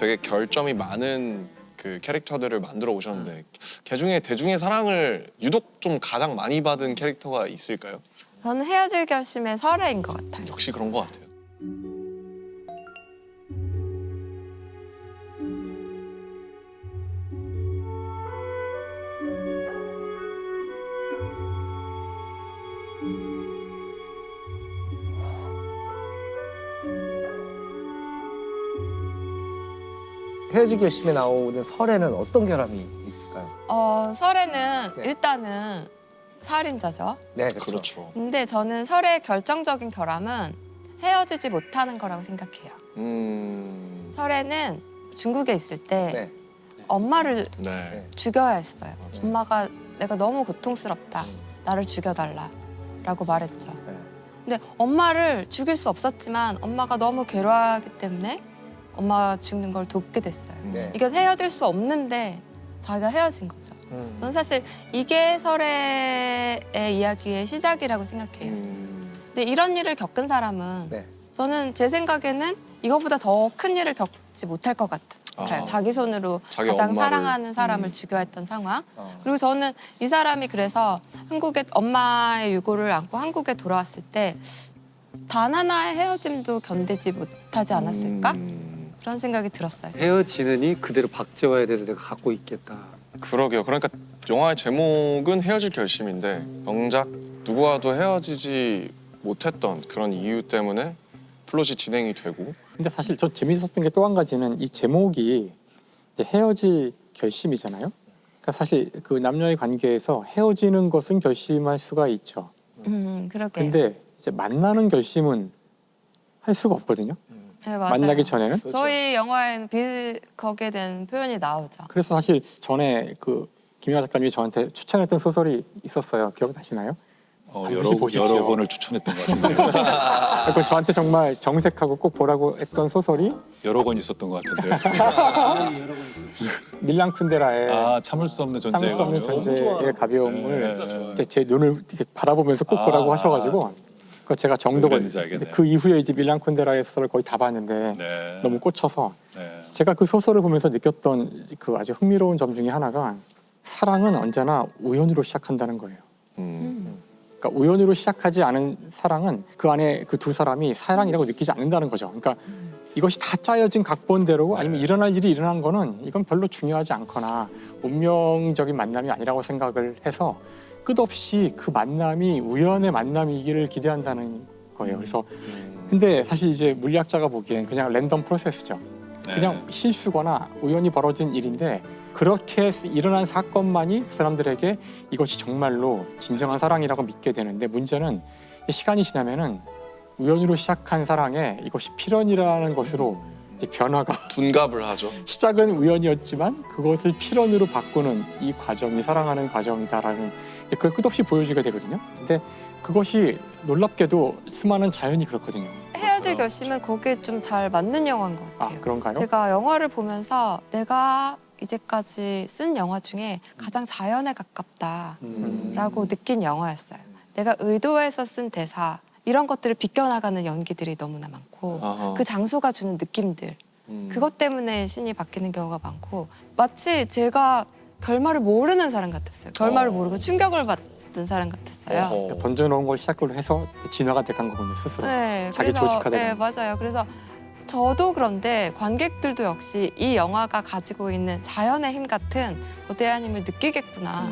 되게 결점이 많은 그 캐릭터들을 만들어 오셨는데 걔 중에 대중의 사랑을 유독 좀 가장 많이 받은 캐릭터가 있을까요? 저는 헤어질 결심의 설애인 것 같아요. 역시 그런 것 같아요. 헤어질 결심에 나오는 설에는 어떤 결함이 있을까요? 설애는 네. 일단은 살인자죠. 네, 그렇죠. 근데 저는 설애의 결정적인 결함은 헤어지지 못하는 거라고 생각해요. 설애는 중국에 있을 때 네. 엄마를 네. 죽여야 했어요. 맞아요. 엄마가 내가 너무 고통스럽다. 나를 죽여달라라고 말했죠. 네. 근데 엄마를 죽일 수 없었지만 엄마가 너무 괴로워하기 때문에 엄마가 죽는 걸 돕게 됐어요. 네. 이게 헤어질 수 없는데 자기가 헤어진 거죠. 저는 사실 이게 설애의 이야기의 시작이라고 생각해요. 근데 이런 일을 겪은 사람은 네. 저는 제 생각에는 이거보다 더 큰 일을 겪지 못할 것 같아요. 자기 손으로 자기 가장 엄마를. 사랑하는 사람을 죽여야 했던 상황. 어. 그리고 저는 이 사람이 그래서 한국에 엄마의 유고를 안고 한국에 돌아왔을 때 단 하나의 헤어짐도 견디지 못하지 않았을까? 그런 생각이 들었어요. 헤어지느니 그대로 박재화에 대해서 내가 갖고 있겠다. 그러게요. 그러니까 영화의 제목은 헤어질 결심인데 정작 누구와도 헤어지지 못했던 그런 이유 때문에 플롯이 진행이 되고. 근데 사실 저 재밌었던 게 또 한 가지는 이 제목이 이제 헤어질 결심이잖아요. 그러니까 사실 그 남녀의 관계에서 헤어지는 것은 결심할 수가 있죠. 그러게. 근데 이제 만나는 결심은 할 수가 없거든요. 네, 맞아요. 만나기 전에는. 저희 영화에는 거기에 대한 표현이 나오죠. 그래서 사실 전에 그 김영하 작가님이 저한테 추천했던 소설이 있었어요. 기억나시나요? 반드시 보십시오. 여러 권을 추천했던 것 같은데 그건 저한테 정말 정색하고 꼭 보라고 했던 소설이 여러 권 있었던 것 같은데 밀랑 쿤데라의 아 참을 수 없는 존재. 참을 수 없는 존재의 가벼움을 네. 그때 제 눈을 이렇게 바라보면서 꼭 보라고 하셔가지고 그 제가 정독을 그랬는지 알겠네요. 그 이후에 이제 밀랑 쿤데라의 소설을 거의 다 봤는데 네. 너무 꽂혀서 네. 제가 그 소설을 보면서 느꼈던 그 아주 흥미로운 점 중에 하나가 사랑은 언제나 우연으로 시작한다는 거예요. 그러니까 우연으로 시작하지 않은 사랑은 그 안에 그 두 사람이 사랑이라고 느끼지 않는다는 거죠. 그러니까 이것이 다 짜여진 각본대로 아니면 일어날 일이 일어난 거는 이건 별로 중요하지 않거나 운명적인 만남이 아니라고 생각을 해서 끝없이 그 만남이 우연의 만남이기를 기대한다는 거예요. 그래서 근데 사실 이제 물리학자가 보기엔 그냥 랜덤 프로세스죠. 그냥 실수거나 우연히 벌어진 일인데 그렇게 일어난 사건만이 그 사람들에게 이것이 정말로 진정한 사랑이라고 믿게 되는데 문제는 시간이 지나면은 우연으로 시작한 사랑에 이것이 필연이라는 것으로 이제 변화가 둔갑을 하죠. 시작은 우연이었지만 그것을 필연으로 바꾸는 이 과정이 사랑하는 과정이다라는 그걸 끝없이 보여주게 되거든요. 근데 그것이 놀랍게도 수많은 자연이 그렇거든요. 헤어질 결심은 거기에 좀 잘 맞는 영화인 것 같아요. 아 그런가요? 제가 영화를 보면서 내가 이제까지 쓴 영화 중에 가장 자연에 가깝다라고 느낀 영화였어요. 내가 의도해서 쓴 대사 이런 것들을 비껴나가는 연기들이 너무나 많고 아하. 그 장소가 주는 느낌들 그것 때문에 신이 바뀌는 경우가 많고 마치 제가 결말을 모르는 사람 같았어요. 결말을 모르고 충격을 받은 사람 같았어요. 어허. 그러니까 던져놓은 걸 시작으로 해서 진화가 돼간 거군요 스스로. 네, 자기 조직화되는. 네, 맞아요. 그래서 저도 그런데 관객들도 역시 이 영화가 가지고 있는 자연의 힘 같은 거대한 힘을 느끼겠구나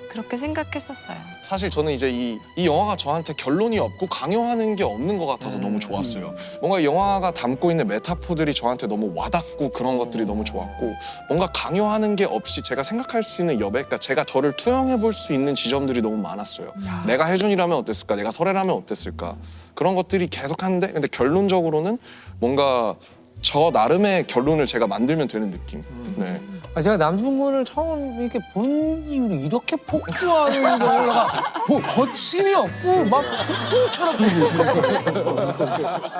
그렇게 생각했었어요. 사실 저는 이제 이 영화가 저한테 결론이 없고 강요하는 게 없는 것 같아서 너무 좋았어요. 뭔가 이 영화가 담고 있는 메타포들이 저한테 너무 와닿고 그런 것들이 너무 좋았고 뭔가 강요하는 게 없이 제가 생각할 수 있는 여백, 그러니까 제가 저를 투영해 볼 수 있는 지점들이 너무 많았어요. 내가 혜준이라면 어땠을까? 내가 설애라면 어땠을까? 그런 것들이 계속 하는데 근데 결론적으로는 뭔가 저 나름의 결론을 제가 만들면 되는 느낌. 네. 제가 남중근을 처음 이렇게 본 이후로 이렇게 폭주하는 걸 내가 뭐 거침이 없고 막 폭풍처럼 보고 있어요.